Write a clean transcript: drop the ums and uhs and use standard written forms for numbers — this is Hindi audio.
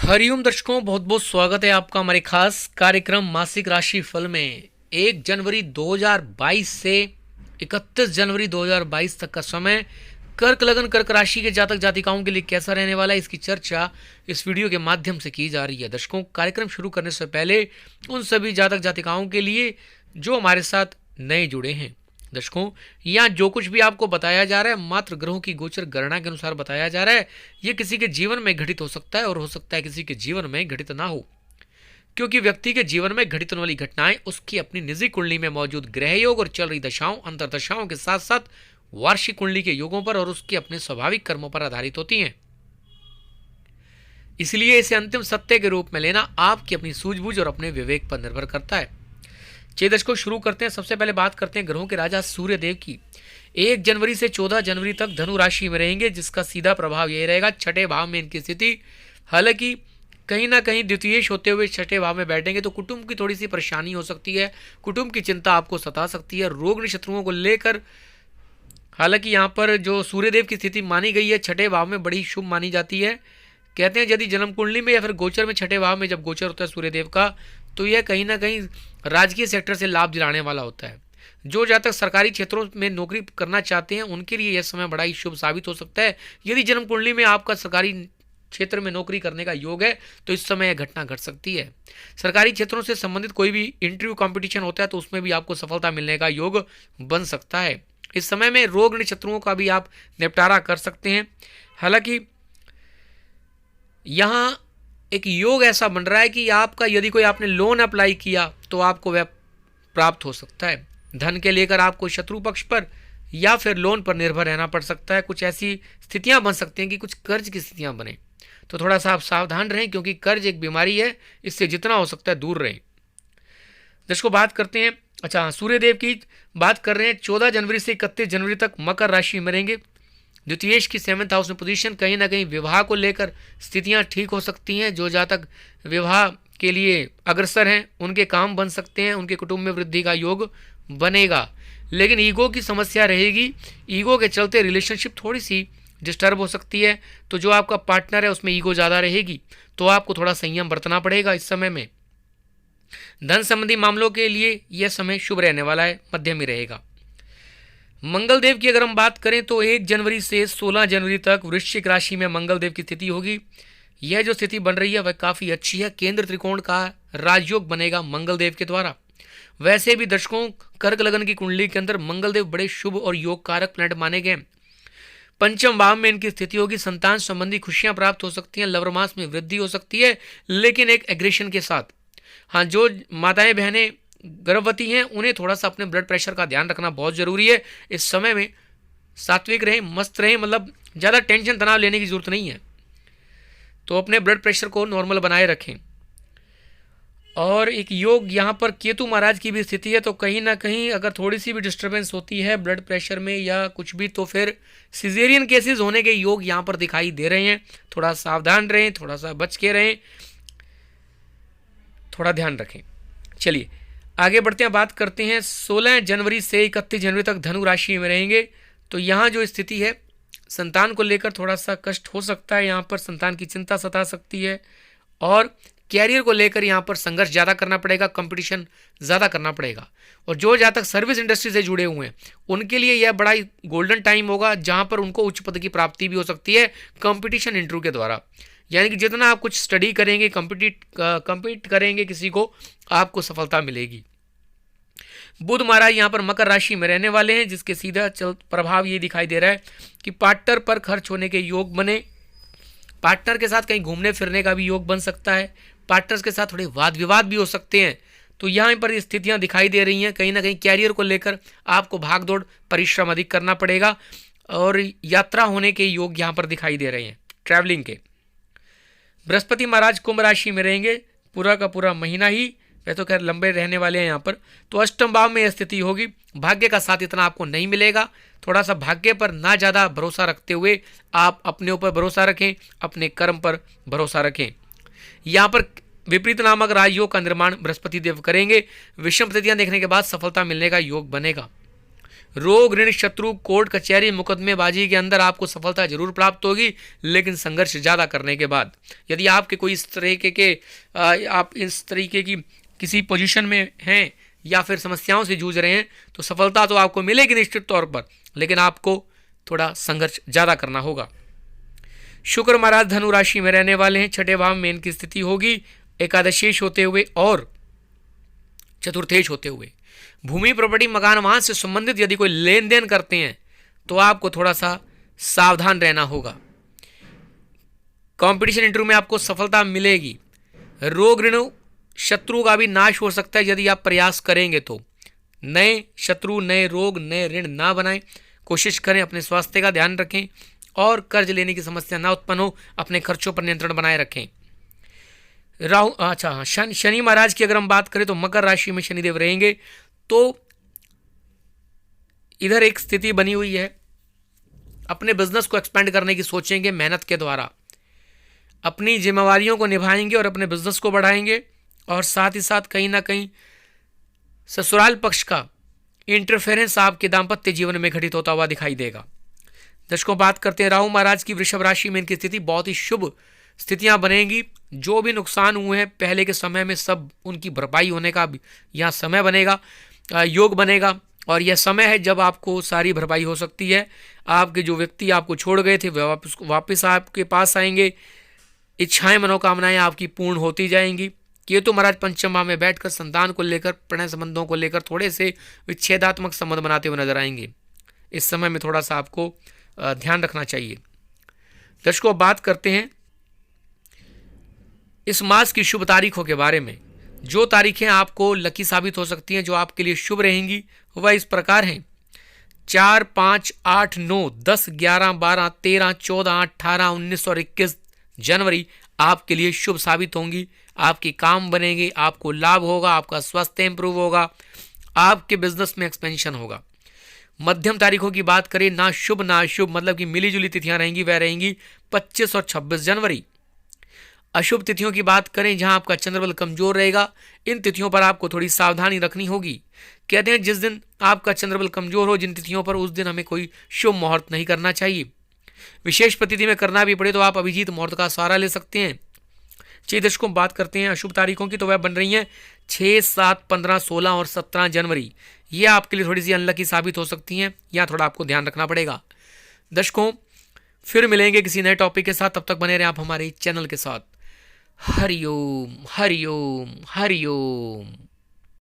हरिओम दर्शकों, बहुत बहुत स्वागत है आपका हमारे खास कार्यक्रम मासिक राशि फल में। 1 जनवरी 2022 से 31 जनवरी 2022 तक का समय कर्क लगन कर्क राशि के जातक जातिकाओं के लिए कैसा रहने वाला है, इसकी चर्चा इस वीडियो के माध्यम से की जा रही है। दर्शकों, कार्यक्रम शुरू करने से पहले उन सभी जातक जातिकाओं के लिए जो हमारे साथ नए जुड़े हैं, दर्शकों, यहाँ जो कुछ भी आपको बताया जा रहा है मात्र ग्रहों की गोचर गणना के अनुसार बताया जा रहा है। ये किसी के जीवन में घटित हो सकता है और हो सकता है किसी के जीवन में घटित ना हो, क्योंकि व्यक्ति के जीवन में घटित होने वाली घटनाएं उसकी अपनी निजी कुंडली में मौजूद ग्रह योग और चल रही दशाओं अंतरदशाओं के साथ साथ वार्षिक कुंडली के योगों पर और उसके अपने स्वाभाविक कर्मों पर आधारित होती हैं। इसलिए इसे अंतिम सत्य के रूप में लेना आपकी अपनी सूझबूझ और अपने विवेक पर निर्भर करता है। चलिए दर्शकों, शुरू करते हैं। सबसे पहले बात करते हैं ग्रहों के राजा सूर्य देव की। 1 जनवरी से 14 जनवरी तक धनु राशि में रहेंगे, जिसका सीधा प्रभाव यही रहेगा छठे भाव में इनकी स्थिति। हालांकि कहीं ना कहीं द्वितीयेश होते हुए छठे भाव में बैठेंगे तो कुटुंब की थोड़ी सी परेशानी हो सकती है, कुटुंब की चिंता आपको सता सकती है, रोग शत्रुओं को लेकर। हालांकि यहाँ पर जो सूर्यदेव की स्थिति मानी गई है छठे भाव में बड़ी शुभ मानी जाती है। कहते हैं यदि जन्म कुंडली में या फिर गोचर में छठे भाव में जब गोचर होता है सूर्यदेव का, तो यह कहीं ना कहीं राजकीय सेक्टर से लाभ दिलाने वाला होता है। जो जातक सरकारी क्षेत्रों में नौकरी करना चाहते हैं उनके लिए यह समय बड़ा ही शुभ साबित हो सकता है। यदि जन्म कुंडली में आपका सरकारी क्षेत्र में नौकरी करने का योग है तो इस समय यह घटना घट सकती है। सरकारी क्षेत्रों से संबंधित कोई भी इंटरव्यू कंपटीशन होता है तो उसमें भी आपको सफलता मिलने का योग बन सकता है। इस समय में रोग शत्रुओं का भी आप निपटारा कर सकते हैं। हालांकि यहाँ एक योग ऐसा बन रहा है कि आपका यदि कोई आपने लोन अप्लाई किया तो आपको वह प्राप्त हो सकता है। धन के लेकर आपको शत्रु पक्ष पर या फिर लोन पर निर्भर रहना पड़ सकता है। कुछ ऐसी स्थितियां बन सकती हैं कि कुछ कर्ज की स्थितियां बने, तो थोड़ा सा आप सावधान रहें, क्योंकि कर्ज एक बीमारी है, इससे जितना हो सकता है दूर रहें। दर्शकों, बात करते हैं सूर्यदेव की बात कर रहे हैं। 14 जनवरी से 31 जनवरी तक मकर राशि में रहेंगे। द्वितीयेश की 7th हाउस में पोजीशन, कहीं ना कहीं विवाह को लेकर स्थितियां ठीक हो सकती हैं। जो जातक विवाह के लिए अग्रसर हैं उनके काम बन सकते हैं, उनके कुटुंब में वृद्धि का योग बनेगा। लेकिन ईगो की समस्या रहेगी, ईगो के चलते रिलेशनशिप थोड़ी सी डिस्टर्ब हो सकती है। तो जो आपका पार्टनर है उसमें ईगो ज़्यादा रहेगी, तो आपको थोड़ा संयम बरतना पड़ेगा इस समय में। धन संबंधी मामलों के लिए यह समय शुभ रहने वाला है, मध्यम ही रहेगा। मंगल देव की अगर हम बात करें तो 1 जनवरी से 16 जनवरी तक वृश्चिक राशि में मंगल देव की स्थिति होगी। यह जो स्थिति बन रही है वह काफ़ी अच्छी है। केंद्र त्रिकोण का राजयोग बनेगा मंगल देव के द्वारा। वैसे भी दर्शकों, कर्क लगन की कुंडली के अंदर मंगल देव बड़े शुभ और योग कारक प्लैनेट माने गए। पंचम भाव में इनकी स्थिति होगी। संतान संबंधी खुशियां प्राप्त हो सकती हैं, लवर मास में वृद्धि हो सकती है, लेकिन एक एग्रेशन के साथ। हाँ, जो माताएं बहनें गर्भवती हैं उन्हें थोड़ा सा अपने ब्लड प्रेशर का ध्यान रखना बहुत जरूरी है। इस समय में सात्विक रहें, मस्त रहें, मतलब ज़्यादा टेंशन तनाव लेने की जरूरत नहीं है, तो अपने ब्लड प्रेशर को नॉर्मल बनाए रखें। और एक योग यहाँ पर केतु महाराज की भी स्थिति है, तो कहीं ना कहीं अगर थोड़ी सी भी डिस्टर्बेंस होती है ब्लड प्रेशर में या कुछ भी, तो फिर सिजेरियन केसेस होने के योग यहाँ पर दिखाई दे रहे हैं। थोड़ा सावधान रहें, थोड़ा सा बच के रहें, थोड़ा ध्यान रखें। चलिए आगे बढ़ते हैं, बात करते हैं 16 जनवरी से 31 जनवरी तक धनु राशि में रहेंगे। तो यहाँ जो स्थिति है, संतान को लेकर थोड़ा सा कष्ट हो सकता है। यहाँ पर संतान की चिंता सता सकती है और कैरियर को लेकर यहाँ पर संघर्ष ज़्यादा करना पड़ेगा, कंपटीशन ज़्यादा करना पड़ेगा। और जो जातक सर्विस इंडस्ट्री से जुड़े हुए हैं उनके लिए यह बड़ा ही गोल्डन टाइम होगा, जहाँ पर उनको उच्च पद की प्राप्ति भी हो सकती है कंपटीशन इंटरव्यू के द्वारा। यानी कि जितना आप कुछ स्टडी करेंगे, कंपीट करेंगे किसी को, आपको सफलता मिलेगी। बुध महाराज यहाँ पर मकर राशि में रहने वाले हैं, जिसके सीधा प्रभाव ये दिखाई दे रहा है कि पार्टनर पर खर्च होने के योग बने। पार्टनर के साथ कहीं घूमने फिरने का भी योग बन सकता है। पार्टनर्स के साथ थोड़े वाद विवाद भी हो सकते हैं। तो यहाँ पर स्थितियाँ दिखाई दे रही हैं। कहीं ना कहीं कैरियर को लेकर आपको भागदौड़ परिश्रम अधिक करना पड़ेगा और यात्रा होने के योग यहाँ पर दिखाई दे रहे हैं, ट्रैवलिंग के। बृहस्पति महाराज कुंभ राशि में रहेंगे पूरा का पूरा महीना ही, वह तो खैर लंबे रहने वाले हैं यहाँ पर। तो अष्टम भाव में यह स्थिति होगी। भाग्य का साथ इतना आपको नहीं मिलेगा, थोड़ा सा भाग्य पर ना ज़्यादा भरोसा रखते हुए आप अपने ऊपर भरोसा रखें, अपने कर्म पर भरोसा रखें। यहाँ पर विपरीत नामक राजयोग का निर्माण बृहस्पति देव करेंगे। विषम स्थितियाँ देखने के बाद सफलता मिलने का योग बनेगा। रोग, ऋण, शत्रु, कोर्ट कचहरी, मुकदमेबाजी के अंदर आपको सफलता जरूर प्राप्त होगी, लेकिन संघर्ष ज़्यादा करने के बाद। यदि आपके कोई इस तरीके के आप इस तरीके की किसी पोजीशन में हैं या फिर समस्याओं से जूझ रहे हैं, तो सफलता तो आपको मिलेगी निश्चित तौर पर, लेकिन आपको थोड़ा संघर्ष ज़्यादा करना होगा। शुक्र महाराज धनु राशि में रहने वाले हैं। छठे भाव में इनकी स्थिति होगी एकादशेश होते हुए और चतुर्थेश होते हुए। भूमि, प्रॉपर्टी, मकान, वाहन से संबंधित यदि कोई लेन देन करते हैं तो आपको थोड़ा सा सावधान रहना होगा। कंपटीशन इंटरव्यू में आपको सफलता मिलेगी। रोग, ऋण, शत्रु का भी नाश हो सकता है यदि आप प्रयास करेंगे तो। नए शत्रु, नए रोग, नए ऋण ना बनाएं। कोशिश करें, अपने स्वास्थ्य का ध्यान रखें और कर्ज लेने की समस्या ना उत्पन्न हो। अपने खर्चों पर नियंत्रण बनाए रखें। राहु, अच्छा हाँ, शनि महाराज की अगर हम बात करें तो मकर राशि में शनिदेव रहेंगे, तो इधर एक स्थिति बनी हुई है। अपने बिजनेस को एक्सपेंड करने की सोचेंगे, मेहनत के द्वारा अपनी जिम्मेवारियों को निभाएंगे और अपने बिजनेस को बढ़ाएंगे। और साथ ही साथ कहीं ना कहीं ससुराल पक्ष का इंटरफेरेंस आपके दाम्पत्य जीवन में घटित होता हुआ दिखाई देगा। दर्शकों, बात करते हैं राहु महाराज की। वृषभ राशि में इनकी स्थिति बहुत ही शुभ स्थितियां बनेंगी। जो भी नुकसान हुए हैं पहले के समय में, सब उनकी भरपाई होने का यहाँ समय बनेगा, योग बनेगा। और यह समय है जब आपको सारी भरपाई हो सकती है। आपके जो व्यक्ति आपको छोड़ गए थे वह वापस आपके पास आएंगे। इच्छाएं, मनोकामनाएं आपकी पूर्ण होती जाएंगी। केतु महाराज पंचम भाव में बैठकर संतान को लेकर, प्रणय संबंधों को लेकर थोड़े से विच्छेदात्मक संबंध बनाते हुए नजर आएंगे। इस समय में थोड़ा सा आपको ध्यान रखना चाहिए। दर्शकों, बात करते हैं इस मास की शुभ तारीखों के बारे में। जो तारीखें आपको लकी साबित हो सकती हैं, जो आपके लिए शुभ रहेंगी, वह इस प्रकार हैं। 4, 5, 8, 9, 10, 11, 12, 13, 14, 18, 19 और 21 जनवरी आपके लिए शुभ साबित होंगी। आपके काम बनेंगे, आपको लाभ होगा, आपका स्वास्थ्य इंप्रूव होगा, आपके बिजनेस में एक्सपेंशन होगा। मध्यम तारीखों की बात करें, ना शुभ ना अशुभ, मतलब कि मिली जुली तिथियां रहेंगी, वह रहेंगी 25 और 26 जनवरी। अशुभ तिथियों की बात करें, जहां आपका चंद्रबल कमजोर रहेगा, इन तिथियों पर आपको थोड़ी सावधानी रखनी होगी। कहते हैं जिस दिन आपका चंद्रबल कमजोर हो, जिन तिथियों पर, उस दिन हमें कोई शुभ मुहूर्त नहीं करना चाहिए। विशेष प्रतिथि में करना भी पड़े तो आप अभिजीत मुहूर्त का सहारा ले सकते हैं। चलिए दर्शकों, बात करते हैं अशुभ तारीखों की, तो वह बन रही हैं 6, 7, 15, 16 और 17 जनवरी। ये आपके लिए थोड़ी सी अनलकी साबित हो सकती हैं, यहाँ थोड़ा आपको ध्यान रखना पड़ेगा। दर्शकों, फिर मिलेंगे किसी नए टॉपिक के साथ, तब तक बने रहें आप हमारे चैनल के साथ। हरिओम हरिओम हरिओम।